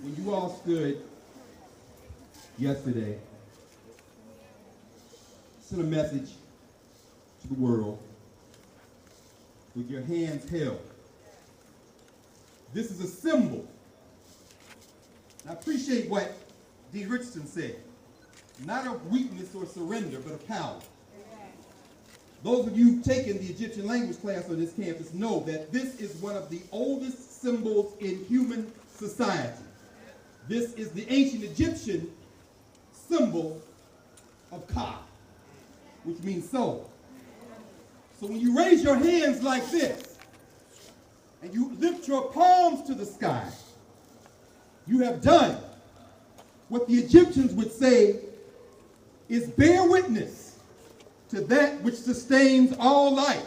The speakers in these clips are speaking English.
when you all stood yesterday, sent a message to the world with your hands held. This is a symbol. And I appreciate what D. Richardson said. Not of weakness or surrender, but of power. Those of you who've taken the Egyptian language class on this campus know that this is one of the oldest symbols in human society. This is the ancient Egyptian symbol of Carr, which means soul. So when you raise your hands like this, and you lift your palms to the sky, you have done what the Egyptians would say is bear witness to that which sustains all life.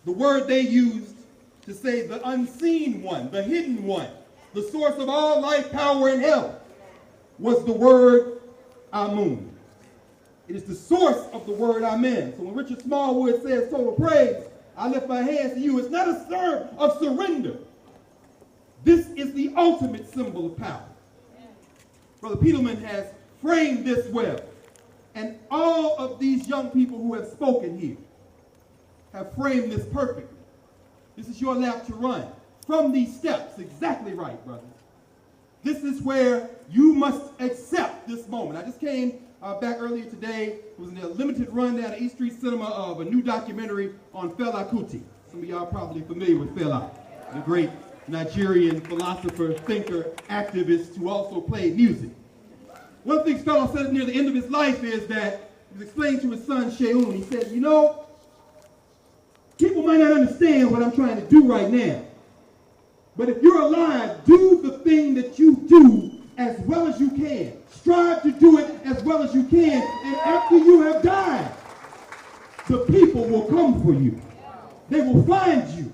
The word they used to say the unseen one, the hidden one, the source of all life, power, and health, was the word Amun. It is the source of the word Amen. So when Richard Smallwood says total praise, I lift my hands to you. It's not a serve of surrender. This is the ultimate symbol of power. Brother Peterman has framed this well. And all of these young people who have spoken here have framed this perfectly. This is your lap to run. From these steps, exactly right, brothers. This is where you must accept this moment. I just came back earlier today. It was in a limited run down at East Street Cinema of a new documentary on Fela Kuti. Some of y'all are probably familiar with Fela, the great Nigerian philosopher, thinker, activist who also played music. One of the things Fela said near the end of his life is that he was explaining to his son, Sheun, he said, you know, people might not understand what I'm trying to do right now. But if you're alive, do the thing that you do as well as you can. Strive to do it as well as you can. And after you have died, the people will come for you. They will find you.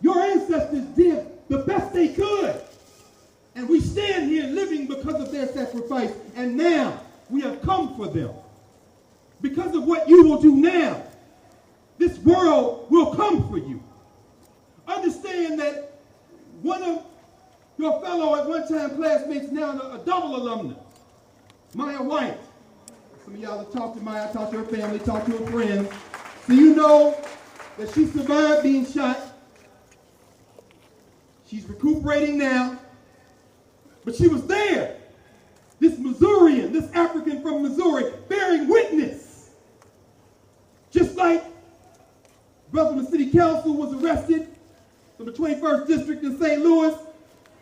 Your ancestors did the best they could. And we stand here living because of their sacrifice. And now we have come for them. Because of what you will do now, this world will come for you. Understand that one of your fellow at one time classmates, now a double alumna, Maya White. Some of y'all have talked to Maya, talked to her family, talked to her friends. So you know that she survived being shot. She's recuperating now. But she was there, this Missourian, this African from Missouri, bearing witness. Just like brother from the city council was arrested from the 21st district in St. Louis,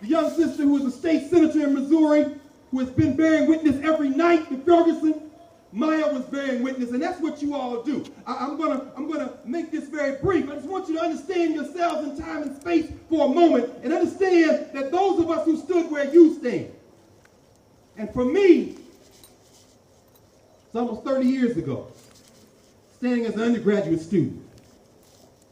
the young sister who is a state senator in Missouri, who has been bearing witness every night to Ferguson, Maya was bearing witness, and that's what you all do. I'm gonna make this very brief. I just want you to understand yourselves in time and space for a moment, and understand that those of us who stood where you stand, and for me, it's almost 30 years ago, standing as an undergraduate student,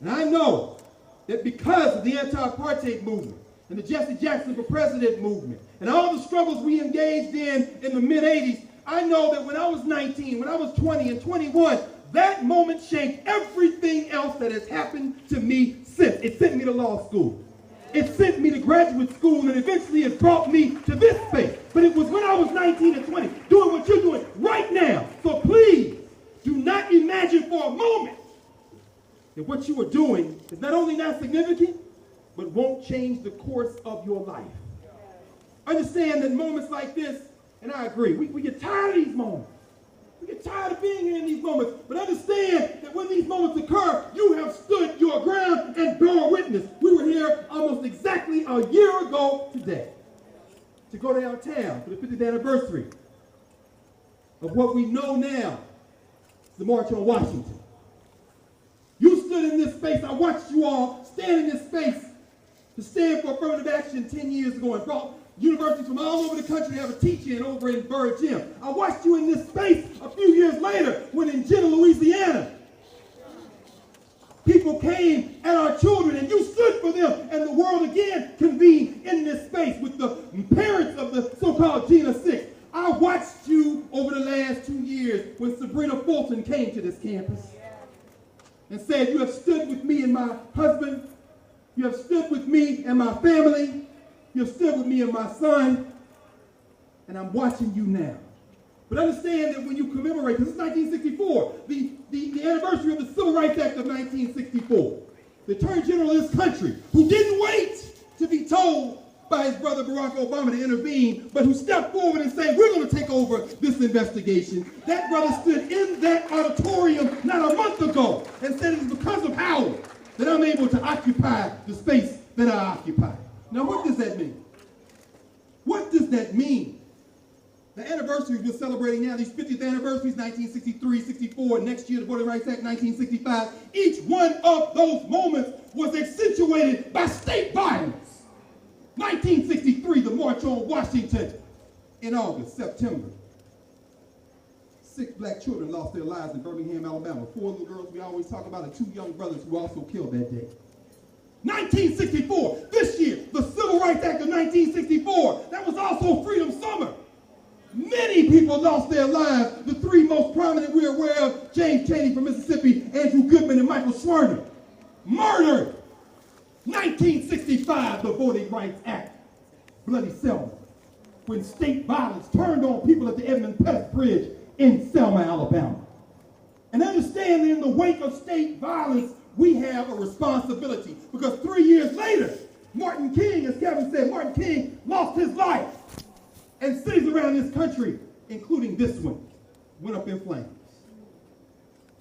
and I know that because of the anti-apartheid movement and the Jesse Jackson for President movement and all the struggles we engaged in the mid-'80s, I know that when I was 19, when I was 20 and 21, that moment shaped everything else that has happened to me since. It sent me to law school. It sent me to graduate school, and eventually it brought me to this space. But it was when I was 19 and 20, doing what you're doing right now. So please, do not imagine for a moment that what you are doing is not only not significant, but won't change the course of your life. Understand that moments like this, and I agree, we get tired of these moments. We get tired of being here in these moments. But understand that when these moments occur, you have stood your ground and bore witness. We were here almost exactly a year ago today to go downtown for the 50th anniversary of what we know now is the March on Washington. You stood in this space. I watched you all stand in this space to stand for affirmative action 10 years ago and brought universities from all over the country to have a teach-in over in Bird Gym. I watched you in this space a few years later when in Jenna, Louisiana, people came at our children and you stood for them, and the world again convened in this space with the parents of the so-called Gina 6. I watched you over the last 2 years when Sabrina Fulton came to this campus and said, you have stood with me and my husband You have stood with me and my family. You have stood with me and my son. And I'm watching you now. But understand that when you commemorate, this is 1964, the anniversary of the Civil Rights Act of 1964, the Attorney General of this country, who didn't wait to be told by his brother Barack Obama to intervene, but who stepped forward and said, we're going to take over this investigation. That brother stood in that auditorium not a month ago and said it's because of Howard that I'm able to occupy the space that I occupy. Now, what does that mean? What does that mean? The anniversaries we're celebrating now, these 50th anniversaries, 1963, 64, next year the Voting Rights Act, 1965, each one of those moments was accentuated by state violence. 1963, the March on Washington in August, September. 6 black children lost their lives in Birmingham, Alabama. 4 little girls we always talk about and 2 young brothers who were also killed that day. 1964, this year, the Civil Rights Act of 1964, that was also Freedom Summer. Many people lost their lives. The 3 most prominent we're aware of, James Chaney from Mississippi, Andrew Goodman, and Michael Schwerner. Murdered. 1965, the Voting Rights Act. Bloody Selma. When state violence turned on people at the Edmund Pettus Bridge in Selma, Alabama. And understand that in the wake of state violence, we have a responsibility. Because 3 years later, Martin King, as Kevin said, Martin King lost his life. And cities around this country, including this one, went up in flames.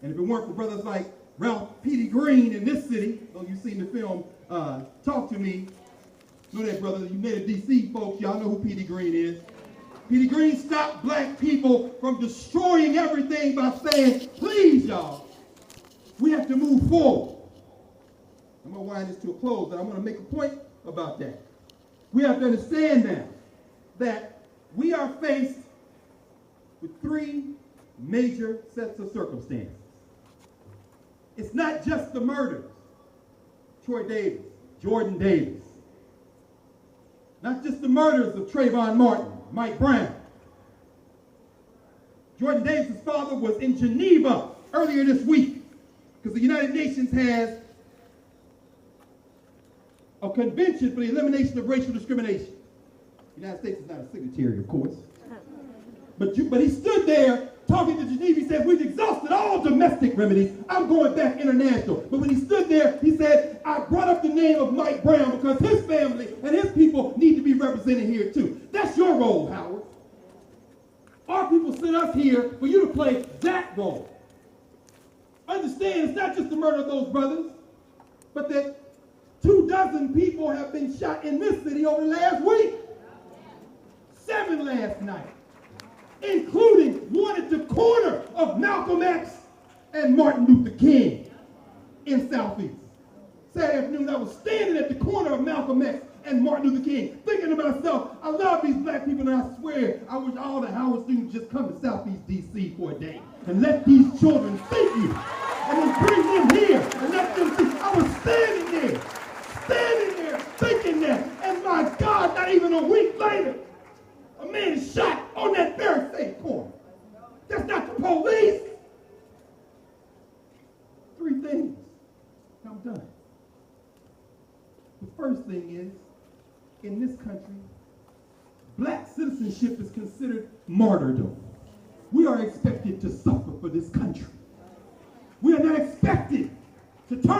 And if it weren't for brothers like Ralph P.D. Green in this city, though you've seen the film Talk to Me, know that brother, you native D.C. folks, y'all know who P.D. Green is. P.D. Green stopped black people from destroying everything by saying, please, y'all, we have to move forward. I'm going to wind this to a close, and I want to make a point about that. We have to understand now that we are faced with 3 major sets of circumstances. It's not just the murders. Troy Davis, Jordan Davis. Not just the murders of Trayvon Martin, Mike Brown. Jordan Davis' father was in Geneva earlier this week because the United Nations has a convention for the elimination of racial discrimination. The United States is not a signatory, of course. But he stood there talking to Geneva. He said, we've exhausted all domestic remedies. I'm going back international. But when he stood there, he said, I brought up the name of Mike Brown because his family and his people need to be represented here too. That's your role, Howard. Our people sent us here for you to play that role. Understand, it's not just the murder of those brothers, but that 24 people have been shot in this city over the last week. 7 last night, including one at the corner of Malcolm X and Martin Luther King in Southeast. Saturday afternoon, I was standing at the corner of Malcolm X and Martin Luther King, thinking to myself, I love these black people, and I swear I wish all the Howard students just come to Southeast D.C. for a day and let these children see you, and then bring them here and let them see. I was standing there, thinking that, and my God, not even a week later, a man is shot on that very same corner. That's not the police. 3 things. I'm done. The first thing is, in this country, black citizenship is considered martyrdom. We are expected to suffer for this country. We are not expected to turn